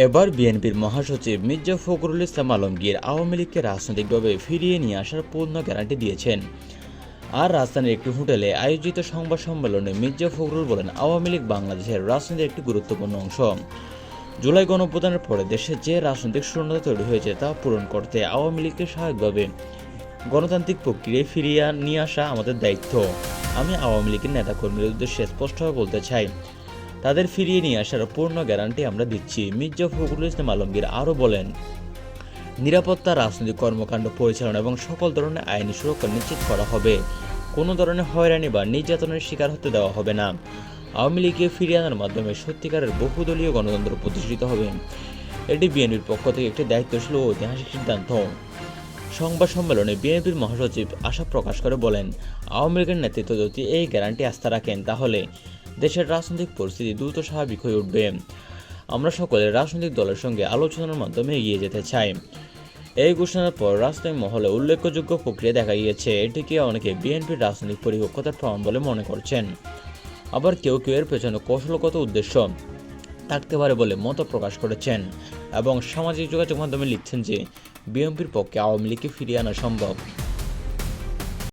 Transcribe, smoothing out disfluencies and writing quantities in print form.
এবার বিএনপির মহাসচিব মির্জা ফখরুল ইসলাম আলমগীর আওয়ামী লীগকে রাজনৈতিকভাবে ফিরিয়ে নিয়ে আসার পূর্ণ গ্যারান্টি দিয়েছেন। আর রাজধানীর একটি হোটেলে আয়োজিত সংবাদ সম্মেলনে মির্জা ফখরুল বলেন, আওয়ামী লীগ বাংলাদেশের রাজনীতির একটি গুরুত্বপূর্ণ অংশ। জুলাই গণঅভ্যুত্থানের পরে দেশে যে রাজনৈতিক শূন্যতা তৈরি হয়েছে তা পূরণ করতে আওয়ামী লীগকে স্বাভাবিকভাবে গণতান্ত্রিক প্রক্রিয়ায় ফিরিয়ে নিয়ে আসা আমাদের দায়িত্ব। আমি আওয়ামী লীগের নেতাকর্মীদের উদ্দেশ্যে স্পষ্টভাবে বলতে চাই, তাদের ফিরিয়ে নিয়ে আসার পূর্ণ গ্যারান্টি আমরা দিচ্ছি। মির্জা ফখরুল ইসলাম আলমগীর আরও বলেন, নিরাপত্তা, রাজনৈতিক কর্মকাণ্ড পরিচালনা এবং সকল ধরনের আইনি সুরক্ষা নিশ্চিত করা হবে। কোনো ধরনের হয়রানি বা নির্যাতনের শিকার হতে দেওয়া হবে না। আওয়ামী লীগকে ফিরিয়ে আনার মাধ্যমে সত্যিকারের বহুদলীয় গণতন্ত্র প্রতিষ্ঠিত হবে। এটি বিএনপির পক্ষ থেকে একটি দায়িত্বশীল ও ঐতিহাসিক সিদ্ধান্ত। সংবাদ সম্মেলনে বিএনপির মহাসচিব আশা প্রকাশ করে বলেন, আওয়ামী লীগের নেতৃত্ব যদি এই গ্যারান্টি আস্থা রাখেন, তাহলে দেশের রাজনৈতিক পরিস্থিতি দ্রুত স্বাভাবিক হয়ে উঠবে। আমরা সকলে রাজনৈতিক দলের সঙ্গে আলোচনার মাধ্যমে এগিয়ে যেতে চাই। এই ঘোষণার পর রাজনৈতিক মহলে উল্লেখযোগ্য প্রক্রিয়া দেখা গিয়েছে। এটিকে অনেকে বিএনপির রাজনৈতিক পরিপক্বতার প্রমাণ বলে মনে করছেন। আবার কেউ কেউ এর পেছনে কৌশলগত উদ্দেশ্য থাকতে পারে বলে মত প্রকাশ করেছেন এবং সামাজিক যোগাযোগ মাধ্যমে লিখছেন যে বিএনপির পক্ষে আওয়ামী লীগকে ফিরিয়ে আনা সম্ভব।